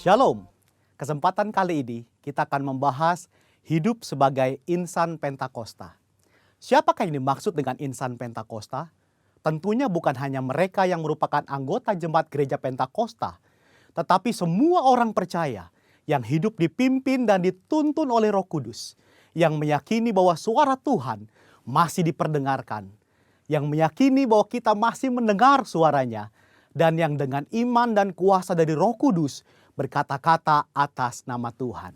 Shalom. Kesempatan kali ini kita akan membahas hidup sebagai insan Pentakosta. Siapakah yang dimaksud dengan insan Pentakosta? Tentunya bukan hanya mereka yang merupakan anggota jemaat gereja Pentakosta, tetapi semua orang percaya yang hidup dipimpin dan dituntun oleh Roh Kudus, yang meyakini bahwa suara Tuhan masih diperdengarkan, yang meyakini bahwa kita masih mendengar suaranya, dan yang dengan iman dan kuasa dari Roh Kudus berkata-kata atas nama Tuhan.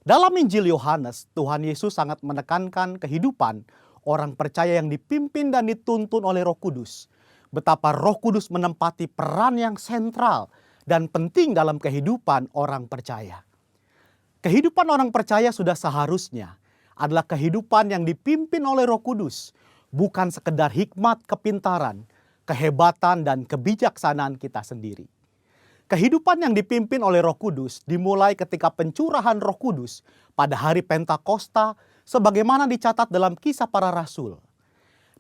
Dalam Injil Yohanes, Tuhan Yesus sangat menekankan kehidupan orang percaya yang dipimpin dan dituntun oleh Roh Kudus. Betapa Roh Kudus menempati peran yang sentral dan penting dalam kehidupan orang percaya. Kehidupan orang percaya sudah seharusnya adalah kehidupan yang dipimpin oleh Roh Kudus, bukan sekedar hikmat, kepintaran, kehebatan, dan kebijaksanaan kita sendiri. Kehidupan yang dipimpin oleh Roh Kudus dimulai ketika pencurahan Roh Kudus pada hari Pentakosta sebagaimana dicatat dalam Kisah Para Rasul.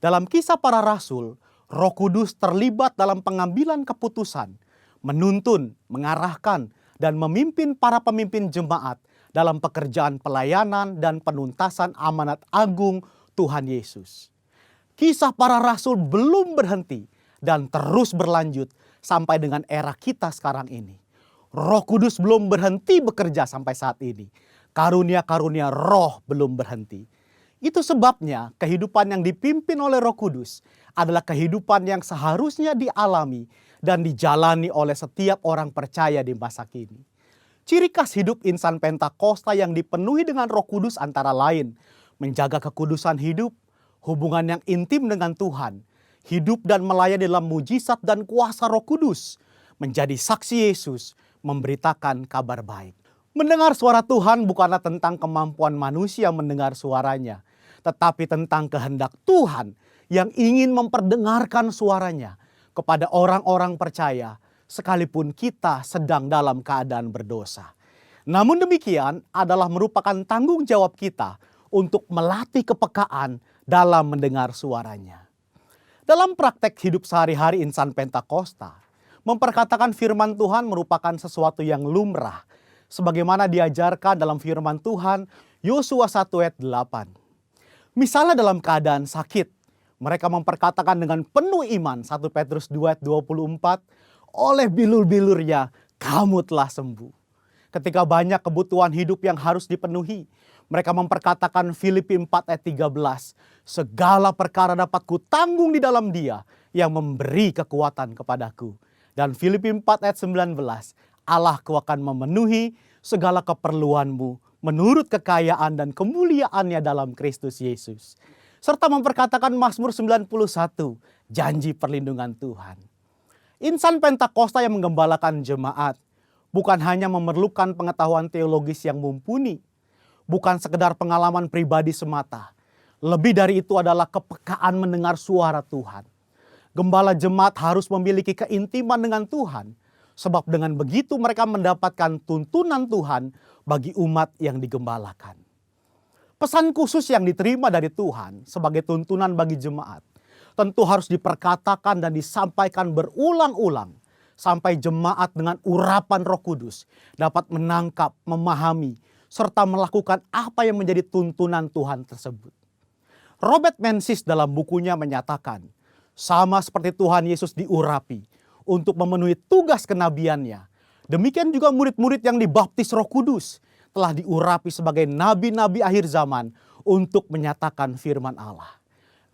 Dalam Kisah Para Rasul, Roh Kudus terlibat dalam pengambilan keputusan, menuntun, mengarahkan, dan memimpin para pemimpin jemaat dalam pekerjaan pelayanan dan penuntasan amanat agung Tuhan Yesus. Kisah Para Rasul belum berhenti dan terus berlanjut sampai dengan era kita sekarang ini. Roh Kudus belum berhenti bekerja sampai saat ini. Karunia-karunia roh belum berhenti. Itu sebabnya kehidupan yang dipimpin oleh Roh Kudus adalah kehidupan yang seharusnya dialami dan dijalani oleh setiap orang percaya di masa kini. Ciri khas hidup insan Pentakosta yang dipenuhi dengan Roh Kudus antara lain menjaga kekudusan hidup, hubungan yang intim dengan Tuhan, hidup dan melayani dalam mujizat dan kuasa Roh Kudus, menjadi saksi Yesus, memberitakan kabar baik. Mendengar suara Tuhan bukanlah tentang kemampuan manusia mendengar suaranya, tetapi tentang kehendak Tuhan yang ingin memperdengarkan suaranya kepada orang-orang percaya, sekalipun kita sedang dalam keadaan berdosa. Namun demikian adalah merupakan tanggung jawab kita untuk melatih kepekaan dalam mendengar suaranya. Dalam praktek hidup sehari-hari insan Pentakosta, memperkatakan firman Tuhan merupakan sesuatu yang lumrah, sebagaimana diajarkan dalam firman Tuhan Yosua 1 ayat 8. Misalnya dalam keadaan sakit, mereka memperkatakan dengan penuh iman 1 Petrus 2 ayat 24, oleh bilur-bilurnya kamu telah sembuh. Ketika banyak kebutuhan hidup yang harus dipenuhi, mereka memperkatakan Filipi 4 ayat 13, segala perkara dapat kutanggung di dalam Dia yang memberi kekuatan kepadaku. Dan Filipi 4 ayat 19, Allahku akan memenuhi segala keperluanmu menurut kekayaan dan kemuliaannya dalam Kristus Yesus. Serta memperkatakan Mazmur 91, janji perlindungan Tuhan. Insan Pentakosta yang menggembalakan jemaat bukan hanya memerlukan pengetahuan teologis yang mumpuni, bukan sekedar pengalaman pribadi semata. Lebih dari itu adalah kepekaan mendengar suara Tuhan. Gembala jemaat harus memiliki keintiman dengan Tuhan, sebab dengan begitu mereka mendapatkan tuntunan Tuhan bagi umat yang digembalakan. Pesan khusus yang diterima dari Tuhan sebagai tuntunan bagi jemaat tentu harus diperkatakan dan disampaikan berulang-ulang sampai jemaat dengan urapan Roh Kudus dapat menangkap, memahami, serta melakukan apa yang menjadi tuntunan Tuhan tersebut. Robert Menzies dalam bukunya menyatakan, sama seperti Tuhan Yesus diurapi untuk memenuhi tugas kenabiannya, demikian juga murid-murid yang dibaptis Roh Kudus telah diurapi sebagai nabi-nabi akhir zaman untuk menyatakan firman Allah.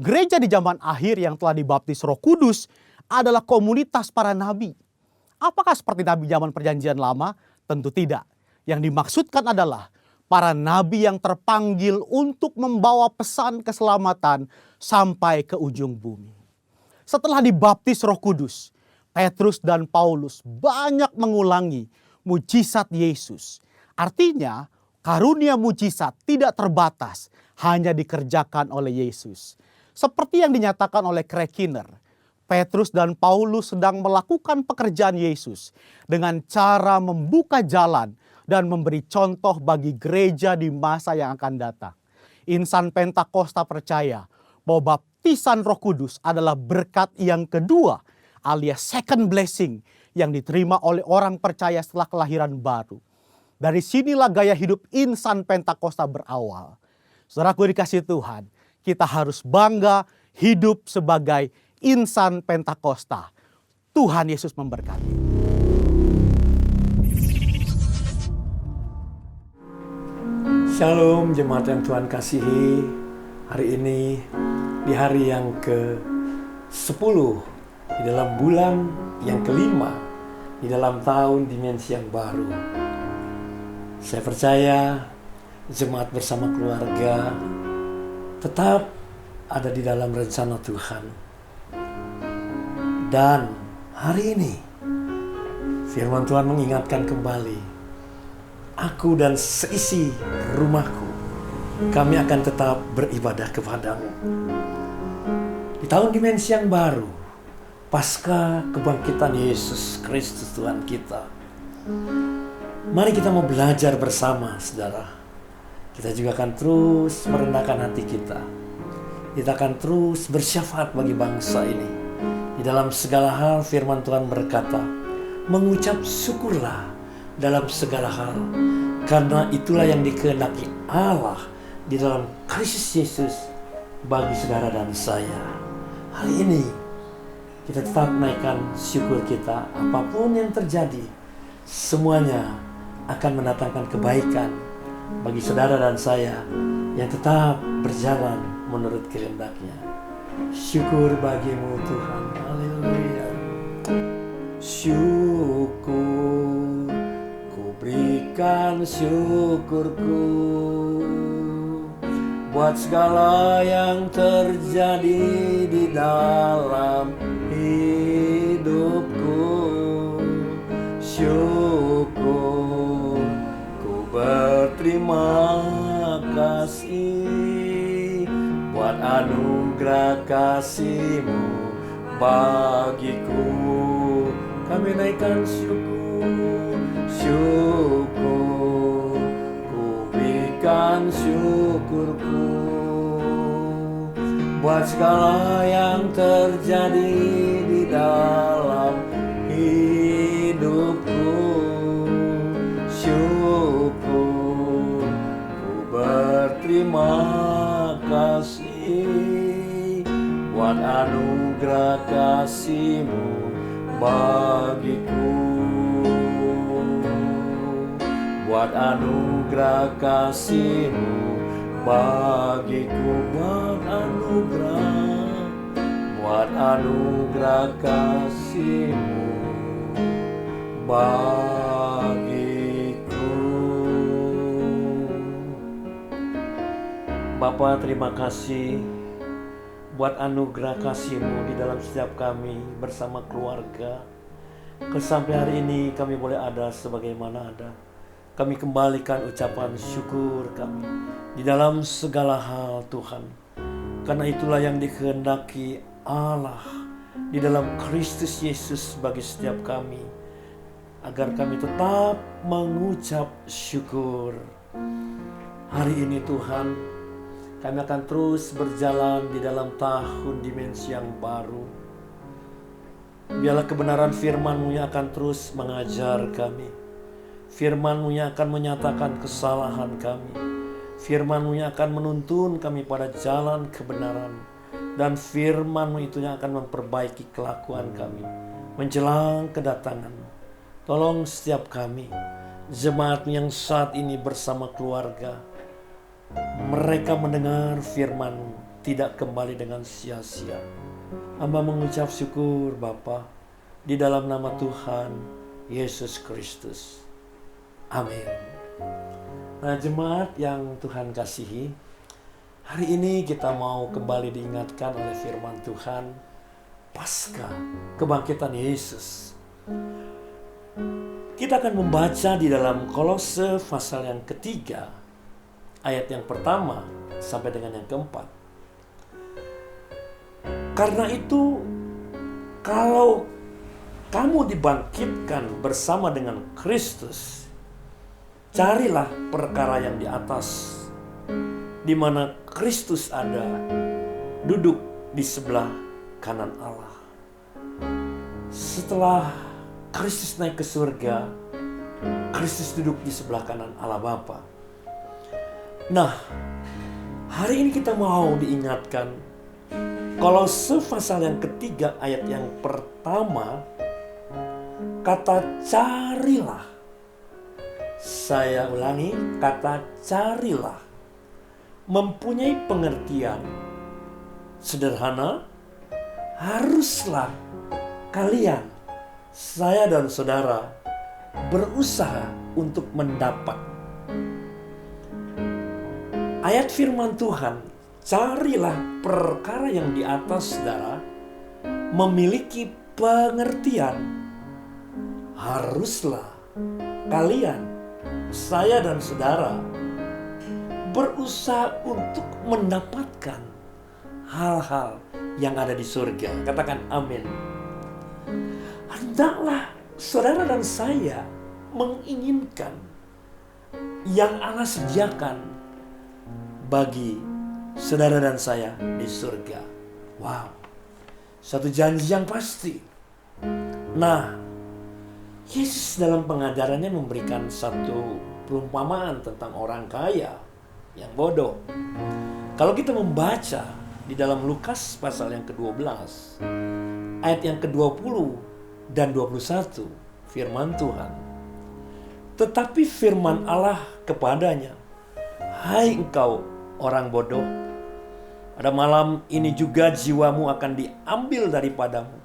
Gereja di zaman akhir yang telah dibaptis Roh Kudus adalah komunitas para nabi. Apakah seperti nabi zaman Perjanjian Lama? Tentu tidak. Yang dimaksudkan adalah para nabi yang terpanggil untuk membawa pesan keselamatan sampai ke ujung bumi. Setelah dibaptis Roh Kudus, Petrus dan Paulus banyak mengulangi mujizat Yesus. Artinya, karunia mujizat tidak terbatas, hanya dikerjakan oleh Yesus. Seperti yang dinyatakan oleh Craig Keener, Petrus dan Paulus sedang melakukan pekerjaan Yesus dengan cara membuka jalan dan memberi contoh bagi gereja di masa yang akan datang. Insan Pentakosta percaya bahwa baptisan Roh Kudus adalah berkat yang kedua alias second blessing yang diterima oleh orang percaya setelah kelahiran baru. Dari sinilah gaya hidup insan Pentakosta berawal. Saudaraku dikasih Tuhan, kita harus bangga hidup sebagai insan Pentakosta. Tuhan Yesus memberkati. Shalom jemaat yang Tuhan kasihi. Hari ini di hari yang ke-10 di dalam bulan yang kelima di dalam tahun dimensi yang baru. Saya percaya jemaat bersama keluarga tetap ada di dalam rencana Tuhan. Dan hari ini firman Tuhan mengingatkan kembali, aku dan seisi rumahku, kami akan tetap beribadah kepadamu. Di tahun dimensi yang baru, pasca kebangkitan Yesus Kristus Tuhan kita, mari kita mau belajar bersama, saudara. Kita juga akan terus merendahkan hati kita. Kita akan terus bersyafaat bagi bangsa ini. Di dalam segala hal firman Tuhan berkata, mengucap syukurlah dalam segala hal, karena itulah yang dikehendaki Allah di dalam Kristus Yesus bagi saudara dan saya. Hari ini kita tetap naikkan syukur kita. Apapun yang terjadi, semuanya akan mendatangkan kebaikan bagi saudara dan saya yang tetap berjalan menurut kehendaknya. Syukur bagimu Tuhan. Haleluya. Syukur, ku berikan syukurku buat segala yang terjadi di dalam hidupku. Syukur, ku berterima kasih buat anugerah kasih-Mu bagiku. Kami naikkan syukur, syukur, ku berikan syukurku buat segala yang terjadi di dalam hidupku. Syukur, ku berterima kasih buat anugerah kasih-Mu bagiku, buat anugerah kasih-Mu bagiku, buat anugerah kasih-Mu bagiku. Bapa, terima kasih buat anugerah kasih-Mu di dalam setiap kami bersama keluarga. Sampai hari ini kami boleh ada sebagaimana ada. Kami kembalikan ucapan syukur kami di dalam segala hal Tuhan. Karena itulah yang dikehendaki Allah di dalam Kristus Yesus bagi setiap kami, agar kami tetap mengucap syukur. Hari ini Tuhan, kami akan terus berjalan di dalam tahun dimensi yang baru. Biarlah kebenaran firman-Mu yang akan terus mengajar kami. Firman-Mu yang akan menyatakan kesalahan kami. Firman-Mu yang akan menuntun kami pada jalan kebenaran. Dan firman-Mu itu yang akan memperbaiki kelakuan kami menjelang kedatangan. Tolong setiap kami, jemaat yang saat ini bersama keluarga, mereka mendengar firman-Mu tidak kembali dengan sia-sia. Hamba mengucap syukur Bapa di dalam nama Tuhan Yesus Kristus. Amin. Nah, jemaat yang Tuhan kasihi, hari ini kita mau kembali diingatkan oleh firman Tuhan pasca kebangkitan Yesus. Kita akan membaca di dalam Kolose pasal yang ketiga, ayat yang pertama sampai dengan yang keempat. Karena itu, kalau kamu dibangkitkan bersama dengan Kristus, carilah perkara yang di atas, di mana Kristus ada, duduk di sebelah kanan Allah. Setelah Kristus naik ke surga, Kristus duduk di sebelah kanan Allah Bapa. Nah, hari ini kita mau diingatkan, Kolose pasal yang ketiga ayat yang pertama, kata carilah. Saya ulangi, kata carilah mempunyai pengertian sederhana. Haruslah kalian, saya dan saudara, berusaha untuk mendapat. Ayat firman Tuhan, carilah perkara yang di atas, saudara, memiliki pengertian. Haruslah kalian, saya dan saudara, berusaha untuk mendapatkan hal-hal yang ada di surga. Katakan amin. Hendaklah saudara dan saya menginginkan yang Allah sediakan bagi saudara dan saya di surga. Wow, satu janji yang pasti. Nah, Yesus dalam pengajarannya memberikan satu perumpamaan tentang orang kaya yang bodoh. Kalau kita membaca di dalam Lukas pasal yang ke-12, ayat yang ke-20 dan 21, firman Tuhan. Tetapi firman Allah kepadanya, hai engkau orang bodoh, pada malam ini juga jiwamu akan diambil daripadamu.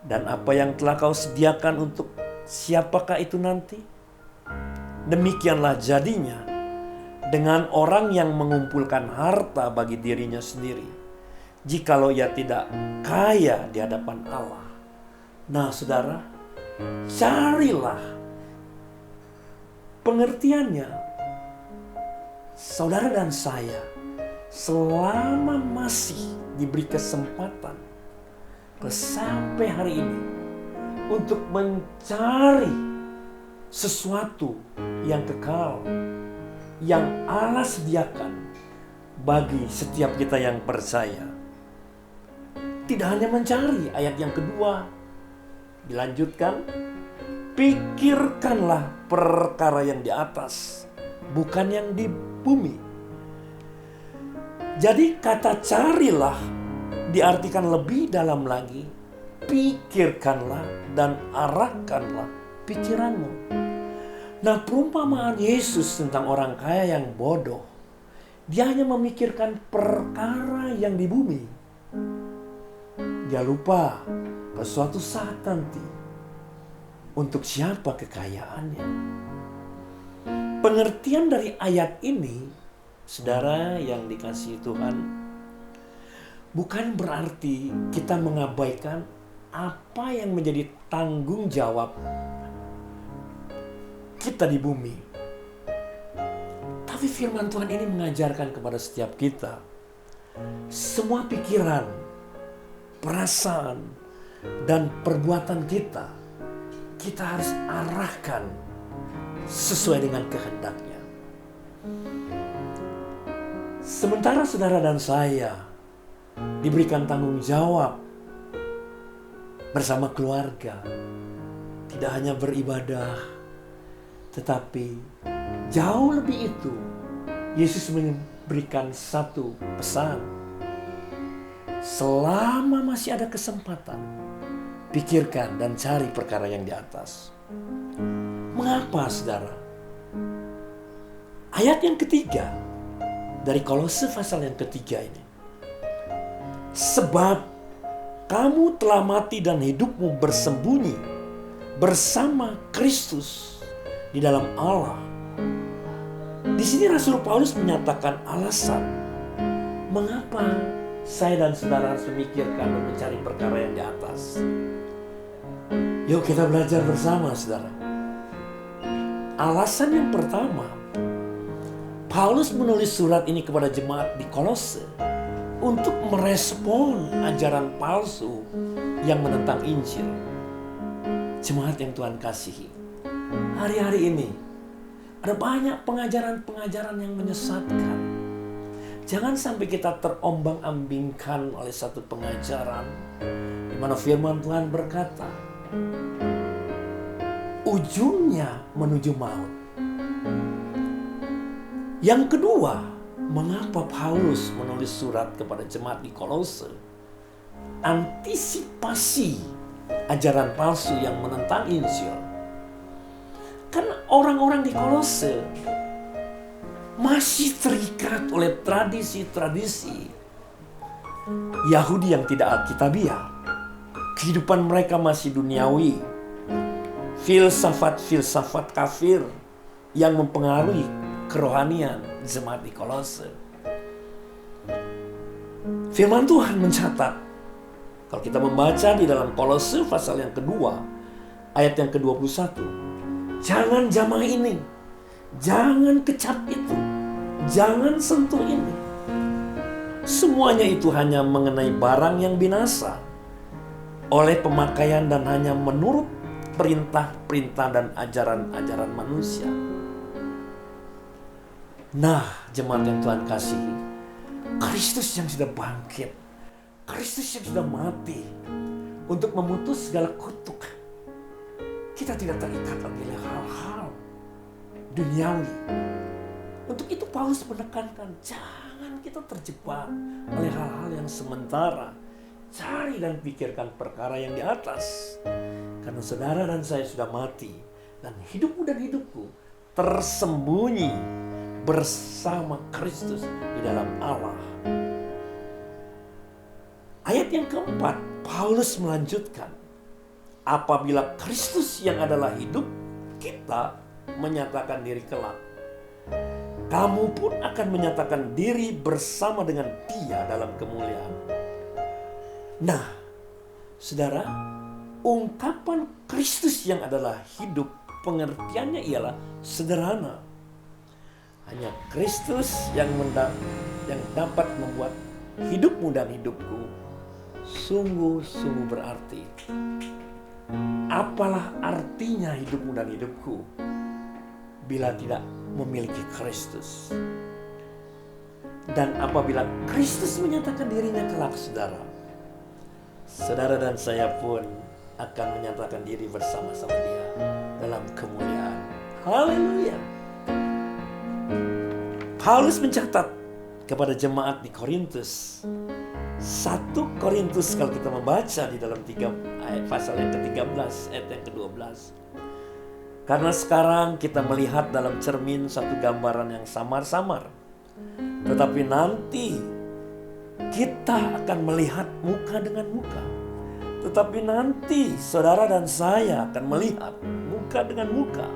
Dan apa yang telah kau sediakan untuk siapakah itu nanti? Demikianlah jadinya dengan orang yang mengumpulkan harta bagi dirinya sendiri, jikalau ia tidak kaya di hadapan Allah. Nah, saudara, carilah pengertiannya. Saudara dan saya, selama masih diberi kesempatan sampai hari ini untuk mencari sesuatu yang kekal, yang Allah sediakan bagi setiap kita yang percaya. Tidak hanya mencari, ayat yang kedua dilanjutkan, pikirkanlah perkara yang di atas, bukan yang di bumi. Jadi kata carilah diartikan lebih dalam lagi, pikirkanlah dan arahkanlah pikiranmu. Nah, perumpamaan Yesus tentang orang kaya yang bodoh, dia hanya memikirkan perkara yang di bumi. Dia lupa pada suatu saat nanti untuk siapa kekayaannya. Pengertian dari ayat ini, saudara yang dikasihi Tuhan, bukan berarti kita mengabaikan apa yang menjadi tanggung jawab kita di bumi. Tapi firman Tuhan ini mengajarkan kepada setiap kita, semua pikiran, perasaan, dan perbuatan kita harus arahkan sesuai dengan kehendaknya. Sementara saudara dan saya diberikan tanggung jawab bersama keluarga, tidak hanya beribadah, tetapi jauh lebih itu, Yesus memberikan satu pesan. Selama masih ada kesempatan, pikirkan dan cari perkara yang di atas. Mengapa, saudara? Ayat yang ketiga dari Kolose pasal yang ketiga ini. Sebab kamu telah mati dan hidupmu bersembunyi bersama Kristus di dalam Allah. Di sini Rasul Paulus menyatakan alasan mengapa saya dan saudara harus memikirkan dan mencari perkara yang di atas. Yuk kita belajar bersama, saudara. Alasan yang pertama, Paulus menulis surat ini kepada jemaat di Kolose untuk merespon ajaran palsu yang menentang Injil. Jemaat yang Tuhan kasihi, hari-hari ini ada banyak pengajaran-pengajaran yang menyesatkan. Jangan sampai kita terombang-ambingkan oleh satu pengajaran di mana firman Tuhan berkata, ujungnya menuju maut. Yang kedua, mengapa Paulus menulis surat kepada jemaat di Kolose? Antisipasi ajaran palsu yang menentang Injil. Karena orang-orang di Kolose masih terikat oleh tradisi-tradisi Yahudi yang tidak alkitabiah. Kehidupan mereka masih duniawi. Filsafat-filsafat kafir yang mempengaruhi kerohanian jemaat di Kolose. Firman Tuhan mencatat, kalau kita membaca di dalam Kolose pasal yang kedua, ayat yang ke-21, jangan jamah ini, jangan kecap itu, jangan sentuh ini. Semuanya itu hanya mengenai barang yang binasa oleh pemakaian dan hanya menurut perintah-perintah dan ajaran-ajaran manusia. Nah, jemaat yang Tuhan kasihi, Kristus yang sudah bangkit, Kristus yang sudah mati untuk memutus segala kutuk. Kita tidak terikat lagi oleh hal-hal duniawi. Untuk itu Paulus menekankan, jangan kita terjebak oleh hal-hal yang sementara. Cari dan pikirkan perkara yang di atas. Karena saudara dan saya sudah mati, dan hidupmu dan hidupku tersembunyi bersama Kristus di dalam Allah. Ayat yang keempat, Paulus melanjutkan, apabila Kristus yang adalah hidup, kita menyatakan diri kelak, kamu pun akan menyatakan diri bersama dengan Dia dalam kemuliaan. Nah, saudara, ungkapan Kristus yang adalah hidup, pengertiannya ialah sederhana. Hanya Kristus yang dapat membuat hidupmu dan hidupku sungguh-sungguh berarti. Apalah artinya hidupmu dan hidupku bila tidak memiliki Kristus? Dan apabila Kristus menyatakan dirinya kelak, saudara dan saya pun akan menyatakan diri bersama-sama Dia dalam kemuliaan. Haleluya. Paulus mencatat kepada jemaat di Korintus, 1 Korintus kalau kita membaca di dalam pasal yang ke-13 ayat yang ke-12. Karena sekarang kita melihat dalam cermin satu gambaran yang samar-samar, tetapi nanti kita akan melihat muka dengan muka. Tetapi nanti saudara dan saya akan melihat muka dengan muka.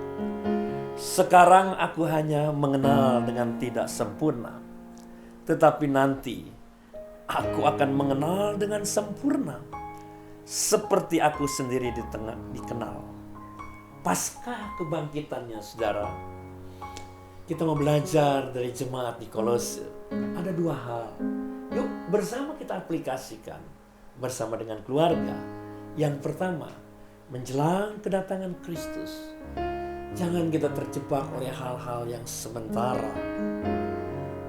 Sekarang aku hanya mengenal dengan tidak sempurna, tetapi nanti aku akan mengenal dengan sempurna, seperti aku sendiri dikenal. Pasca kebangkitannya, saudara, kita mau belajar dari jemaat di Kolose. Ada 2 hal. Yuk bersama kita aplikasikan bersama dengan keluarga. Yang pertama, menjelang kedatangan Kristus, jangan kita terjebak oleh hal-hal yang sementara.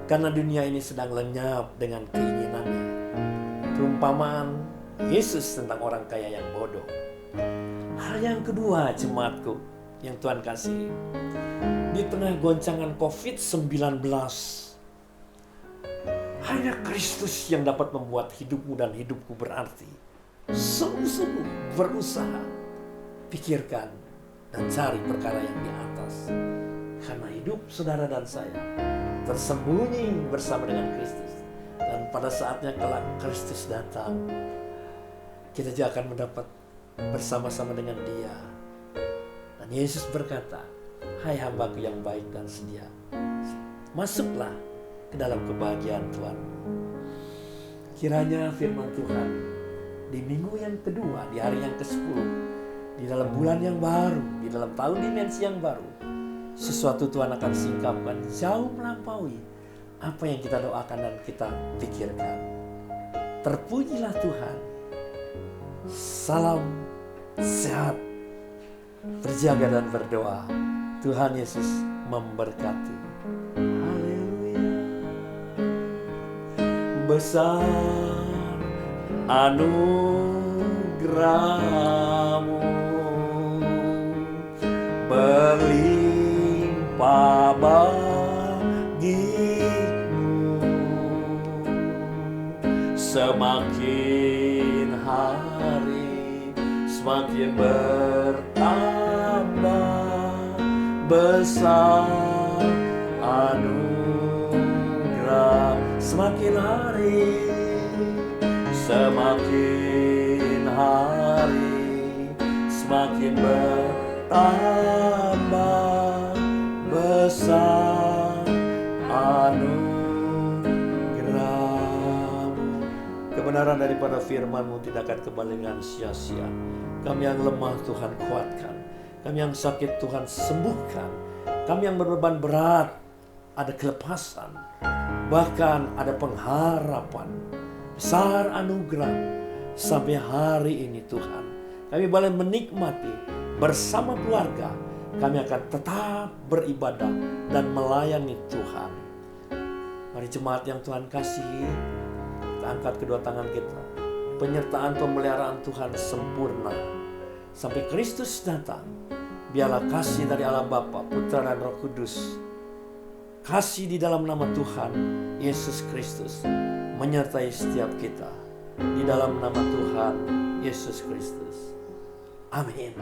Karena dunia ini sedang lenyap dengan keinginannya. Perumpamaan Yesus tentang orang kaya yang bodoh. Hal yang kedua, jemaatku yang Tuhan kasih, di tengah goncangan COVID-19, hanya Kristus yang dapat membuat hidupmu dan hidupku berarti. Sungguh-sungguh berusaha, pikirkan dan cari perkara yang di atas. Karena hidup saudara dan saya tersembunyi bersama dengan Kristus. Dan pada saatnya kelak Kristus datang, kita juga akan mendapat bersama-sama dengan Dia. Dan Yesus berkata, hai hambaku yang baik dan setia, masuklah ke dalam kebahagiaan Tuhan. Kiranya firman Tuhan di minggu yang kedua, di hari yang ke-10, di dalam bulan yang baru, di dalam tahun dimensi yang baru, sesuatu Tuhan akan singkapkan jauh melampaui apa yang kita doakan dan kita pikirkan. Terpujilah Tuhan. Salam sehat, berjaga dan berdoa. Tuhan Yesus memberkati. Haleluya. Besar anugerah-Mu, berlimpah bagimu. Semakin hari semakin bertambah besar anugerah. Semakin hari semakin bertambah besar anugerah-Mu. Kebenaran daripada firman-Mu tidak akan kembali dengan sia-sia. Kami yang lemah Tuhan kuatkan, kami yang sakit Tuhan sembuhkan, kami yang berbeban berat ada kelepasan, bahkan ada pengharapan. Besar anugerah sampai hari ini Tuhan. Kami boleh menikmati bersama keluarga. Kami akan tetap beribadah dan melayani Tuhan. Mari jemaat yang Tuhan kasihi, kita angkat kedua tangan kita. Penyertaan pemeliharaan Tuhan sempurna sampai Kristus datang. Biarlah kasih dari Allah Bapa, Putra dan Roh Kudus, kasih di dalam nama Tuhan Yesus Kristus menyertai setiap kita di dalam nama Tuhan Yesus Kristus. Amin.